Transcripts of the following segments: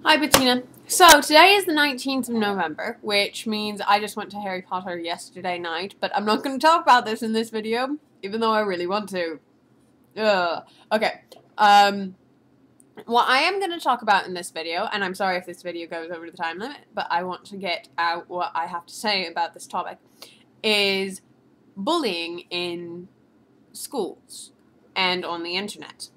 Hi, Bettina. So, today is the 19th of November, which means I just went to Harry Potter yesterday night, but I'm not going to talk about this in this video, even though I really want to. Okay. What I am going to talk about in this video, and I'm sorry if this video goes over the time limit, but I want to get out what I have to say about this topic, is bullying in schools and on the internet.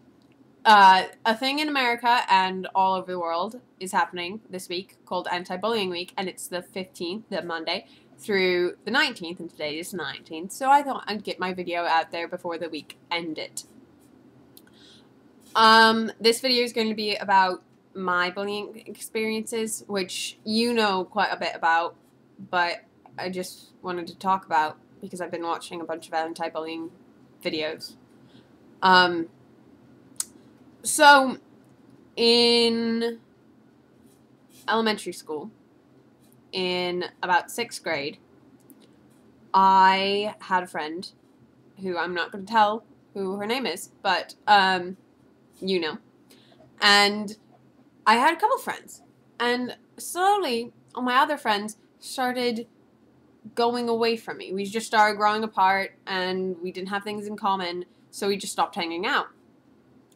A thing in America and all over the world is happening this week called Anti-Bullying Week, and it's the 15th, the Monday, through the 19th, and today is the 19th, so I thought I'd get my video out there before the week ended. This video is going to be about my bullying experiences, which you know quite a bit about, but I just wanted to talk about because I've been watching a bunch of anti-bullying videos. So, in elementary school, in about 6th grade, I had a friend who I'm not going to tell who her name is, but, you know. And I had a couple friends. And slowly, all my other friends started going away from me. We just started growing apart, and we didn't have things in common, so we just stopped hanging out.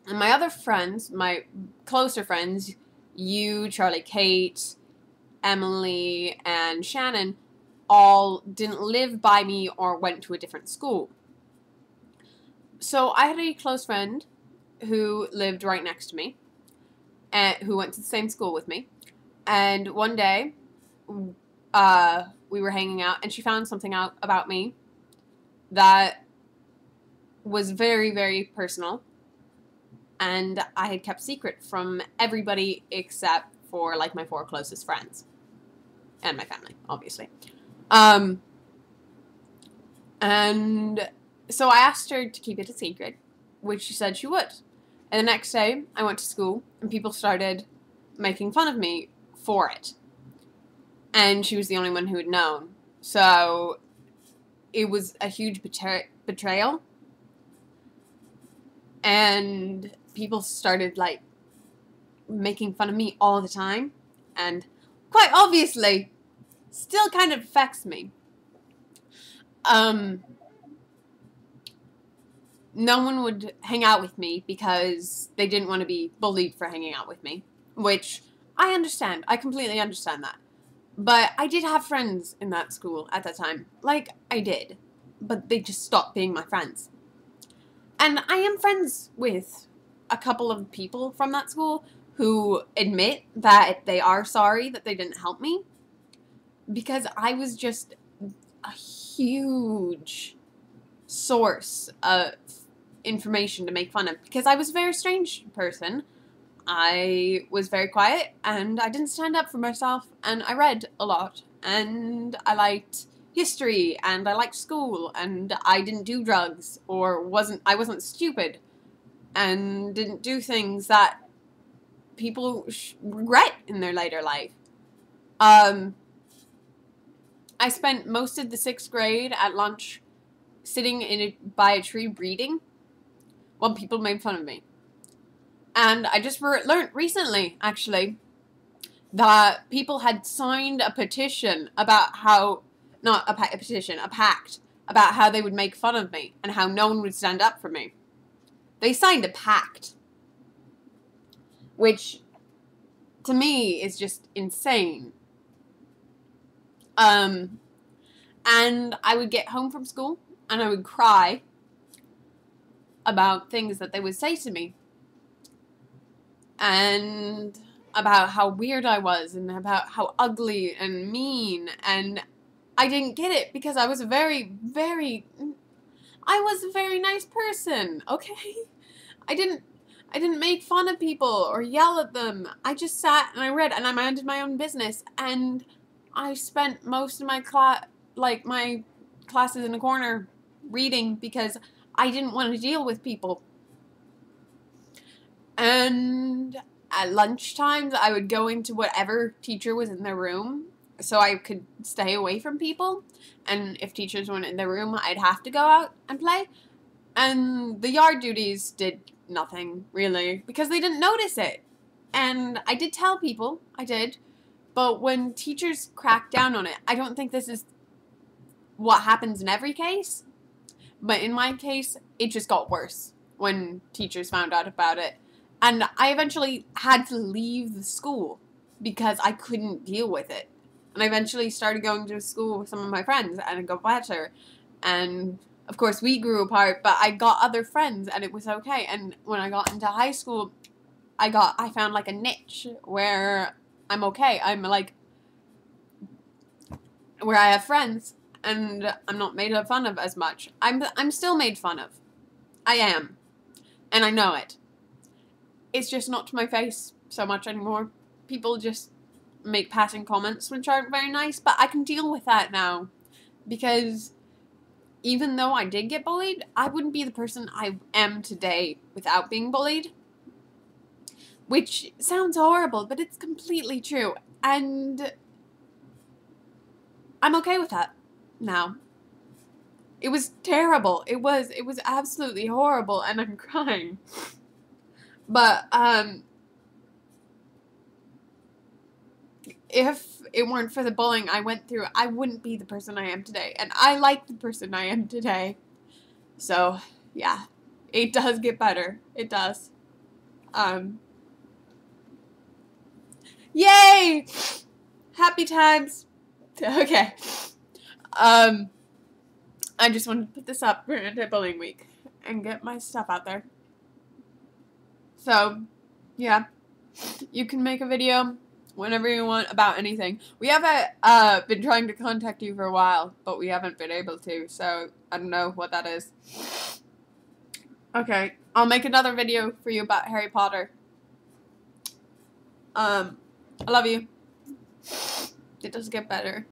And my other friends, my closer friends, you, Charlie, Kate, Emily, and Shannon, all didn't live by me or went to a different school. So I had a close friend who lived right next to me, and who went to the same school with me. And one day, we were hanging out, and she found something out about me that was very, very personal. And I had kept secret from everybody except for, like, my 4 closest friends. And my family, obviously. And so I asked her to keep it a secret, which she said she would. And the next day, I went to school, and people started making fun of me for it. And she was the only one who had known. So it was a huge betrayal. And people started, like, making fun of me all the time, and quite obviously still kind of affects me. No one would hang out with me because they didn't want to be bullied for hanging out with me, which I understand. I completely understand that. But I did have friends in that school at that time. Like, I did. But they just stopped being my friends. And I am friends with a couple of people from that school who admit that they are sorry that they didn't help me, because I was just a huge source of information to make fun of, because I was a very strange person. I was very quiet, and I didn't stand up for myself, and I read a lot, and I liked history, and I liked school, and I didn't do drugs, or I wasn't stupid, and didn't do things that people regret in their later life. I spent most of the 6th grade at lunch sitting by a tree reading while people made fun of me. And I just learned recently, actually, that people had signed a petition about how, not a petition, a pact, about how they would make fun of me and how no one would stand up for me. They signed a pact, which to me is just insane. And I would get home from school and I would cry about things that they would say to me, and about how weird I was, and about how ugly and mean, and I didn't get it because I was a very, very nice person, okay? I didn't make fun of people or yell at them. I just sat and I read, and I minded my own business, and I spent most of my my classes in a corner reading because I didn't want to deal with people. And at lunchtime, I would go into whatever teacher was in their room so I could stay away from people. And if teachers weren't in their room, I'd have to go out and play. And the yard duties did nothing, really, because they didn't notice it. And I did tell people, I did, but when teachers crack down on it, I don't think this is what happens in every case, but in my case, it just got worse when teachers found out about it. And I eventually had to leave the school because I couldn't deal with it. And I eventually started going to school with some of my friends, and it got better. And of course, we grew apart, but I got other friends, and it was okay. And when I got into high school, I found like a niche where I'm okay. I'm like, where I have friends, and I'm not made fun of as much. I'm still made fun of. I am. And I know it. It's just not to my face so much anymore. People just make passing comments which aren't very nice, but I can deal with that now. Because even though I did get bullied, I wouldn't be the person I am today without being bullied. Which sounds horrible, but it's completely true. And I'm okay with that now. It was terrible. It was absolutely horrible, and I'm crying. But if it weren't for the bullying I went through, I wouldn't be the person I am today. And I like the person I am today. So, yeah. It does get better. It does. Yay! Happy times. Okay. I just wanted to put this up for anti-bullying week and get my stuff out there. So, yeah. You can make a video whenever you want about anything. We haven't been trying to contact you for a while, but we haven't been able to, so I don't know what that is. Okay, I'll make another video for you about Harry Potter. I love you. It does get better.